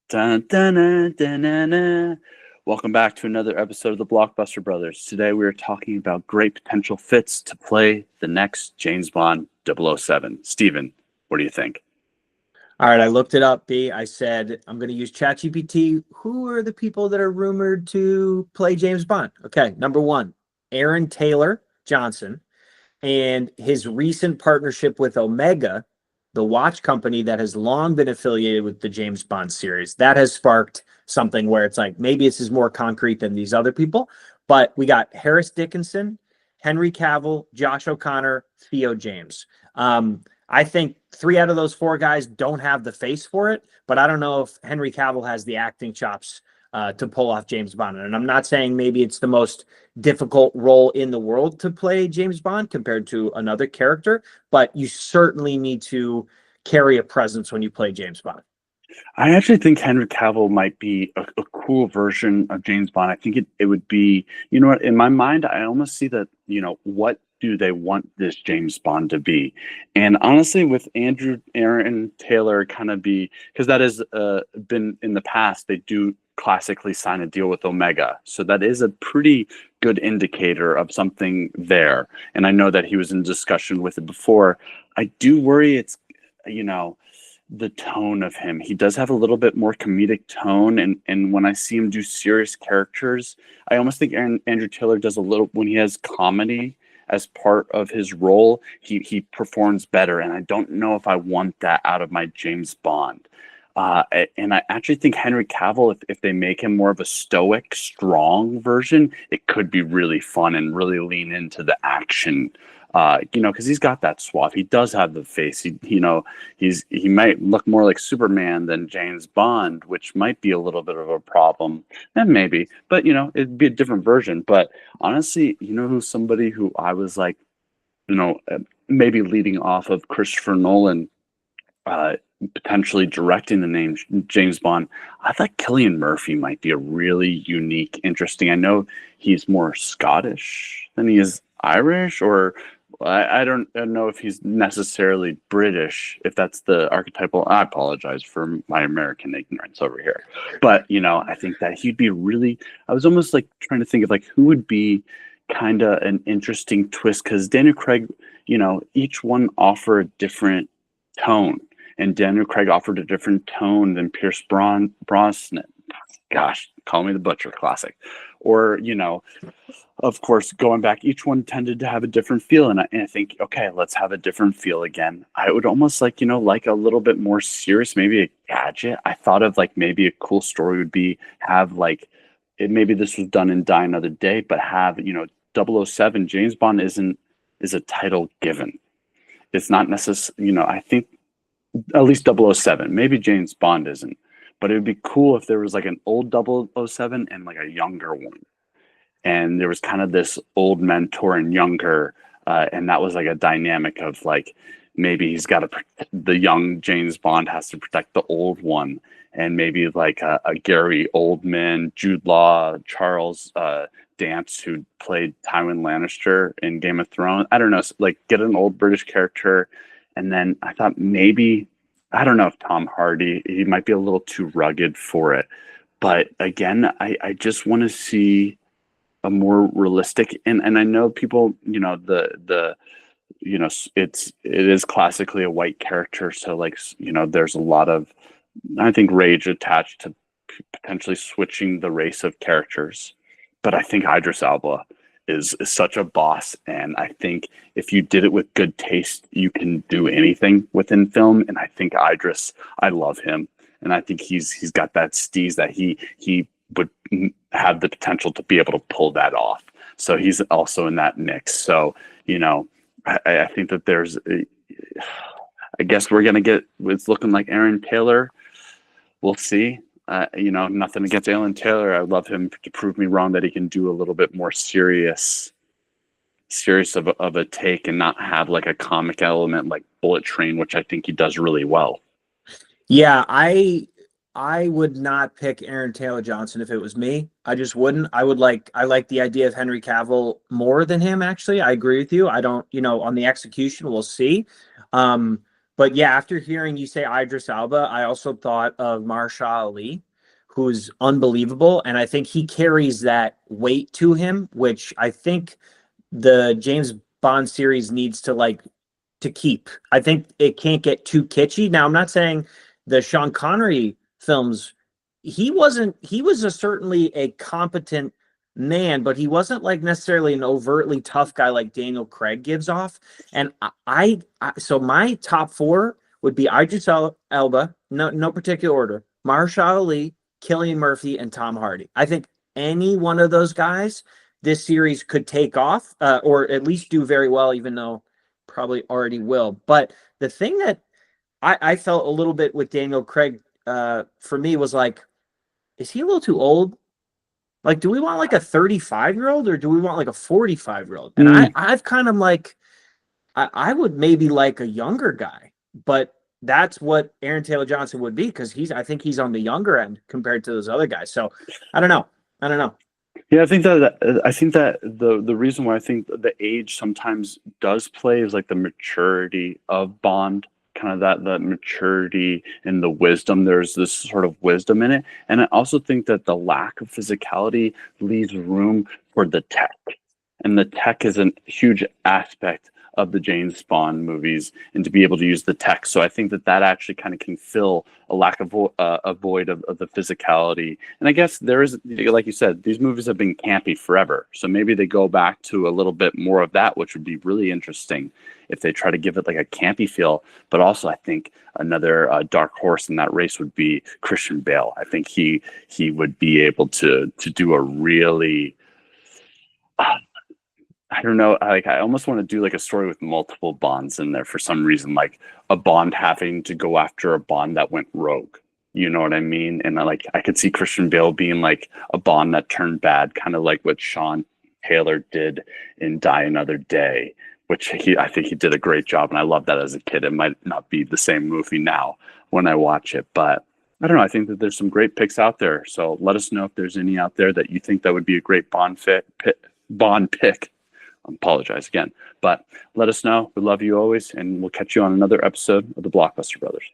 Dun, dun, dun, dun, dun, dun. Welcome back to another episode of the Blockbuster Brothers. Today we are talking about great potential fits to play the next James Bond 007. Steven, what do you think? All right, I looked it up, B. I said I'm going to use ChatGPT. Who are the people that are rumored to play James Bond? Okay, number one, Aaron Taylor Johnson, and his recent partnership with Omega, the watch company that has long been affiliated with the James Bond series. That has sparked something where it's like maybe this is more concrete than these other people. But we got Harris Dickinson, Henry Cavill, Josh O'Connor, Theo James. I think three out of those four guys don't have the face for it, but I don't know if Henry Cavill has the acting chops to pull off James Bond. And I'm not saying maybe it's the most difficult role in the world to play James Bond compared to another character, but you certainly need to carry a presence when you play James Bond. I actually think Henry Cavill might be a cool version of James Bond. I think it would be, you know what, in my mind, I almost see that, what do they want this James Bond to be? And honestly, with Aaron Taylor kind of be, because that has been in the past, they do classically sign a deal with Omega. So that is a pretty good indicator of something there. And I know that he was in discussion with it before. I do worry you know, the tone of him. He does have a little bit more comedic tone, and when I see him do serious characters, I almost think Andrew Taylor does a little when he has comedy as part of his role. He performs better, and I don't know if I want that out of my James Bond. And I actually think Henry Cavill, if they make him more of a stoic, strong version, it could be really fun and really lean into the action. Because he's got that suave. He does have the face. He might look more like Superman than James Bond, which might be a little bit of a problem. And maybe, but it'd be a different version. But honestly, who's somebody who I was like, maybe leading off of Christopher Nolan, potentially directing the name James Bond. I thought Cillian Murphy might be a really unique, interesting. I know he's more Scottish than he is Irish, or I don't know if he's necessarily British, if that's the archetypal. I apologize for my American ignorance over here. But, I think that he'd be really, I was almost like trying to think of like who would be kind of an interesting twist, because Daniel Craig, each one offer a different tone. And Daniel Craig offered a different tone than Pierce Brosnan. Gosh, call me the butcher, classic. Or, of course, going back, each one tended to have a different feel. And I think, okay, let's have a different feel again. I would almost like, like a little bit more serious, maybe a gadget. I thought of like maybe a cool story would be maybe this was done in Die Another Day, but have, 007, James Bond is a title given. It's not necessarily, I think at least 007, maybe James Bond isn't. But it would be cool if there was like an old 007 and like a younger one. And there was kind of this old mentor and younger, and that was like a dynamic of like maybe the young James Bond has to protect the old one, and maybe like a Gary Oldman, Jude Law, Charles Dance, who played Tywin Lannister in Game of Thrones. I don't know, like get an old British character, and then I thought maybe, I don't know if Tom Hardy, he might be a little too rugged for it. But again, I just want to see a more realistic, and I know people, it is classically a white character, so like there's a lot of, I think, rage attached to potentially switching the race of characters. But I think Idris Elba is such a boss, and I think if you did it with good taste, you can do anything within film. And I think Idris, I love him, and I think he's got that steez that he would have the potential to be able to pull that off. So he's also in that mix. So, I think that I guess we're going to it's looking like Aaron Taylor. We'll see. Nothing against Aaron Taylor. I love him to prove me wrong that he can do a little bit more serious of a take and not have like a comic element like Bullet Train, which I think he does really well. Yeah, I would not pick Aaron Taylor Johnson if it was me. I just wouldn't. I like the idea of Henry Cavill more than him, actually. I agree with you. I don't, on the execution, we'll see. But yeah, after hearing you say Idris Elba, I also thought of Marsha Ali, who's unbelievable. And I think he carries that weight to him, which I think the James Bond series needs to to keep. I think it can't get too kitschy. Now, I'm not saying the Sean Connery films, he was certainly a competent man, but he wasn't like necessarily an overtly tough guy like Daniel Craig gives off. And so my top four would be Idris Elba, no particular order, Mahershala Ali, Cillian Murphy, and Tom Hardy. I think any one of those guys, this series could take off, or at least do very well, even though probably already will. But the thing that I felt a little bit with Daniel Craig, for me was like, is he a little too old? Like, do we want like a 35-year-old or do we want like a 45-year-old? And I've kind of like, I would maybe like a younger guy, but that's what Aaron Taylor Johnson would be, because I think he's on the younger end compared to those other guys. So I don't know. Yeah, I think that the reason why I think the age sometimes does play is like the maturity of Bond, kind of that maturity and the wisdom. There's this sort of wisdom in it, and I also think that the lack of physicality leaves room for the tech, and the tech is a huge aspect of the James Bond movies, and to be able to use the tech. So I think that that actually kind of can fill a lack of a void of the physicality. And I guess there is, like you said, these movies have been campy forever. So maybe they go back to a little bit more of that, which would be really interesting if they try to give it like a campy feel. But also, I think another dark horse in that race would be Christian Bale. I think he would be able to do a really I don't know. Like, I almost want to do like a story with multiple Bonds in there for some reason, like a Bond having to go after a Bond that went rogue. You know what I mean? And I could see Christian Bale being like a Bond that turned bad, kind of like what Sean Taylor did in Die Another Day, which I think he did a great job, and I loved that as a kid. It might not be the same movie now when I watch it, but I don't know. I think that there's some great picks out there. So let us know if there's any out there that you think that would be a great Bond pick. I apologize again, but let us know. We love you always, and we'll catch you on another episode of the Blockbuster Brothers.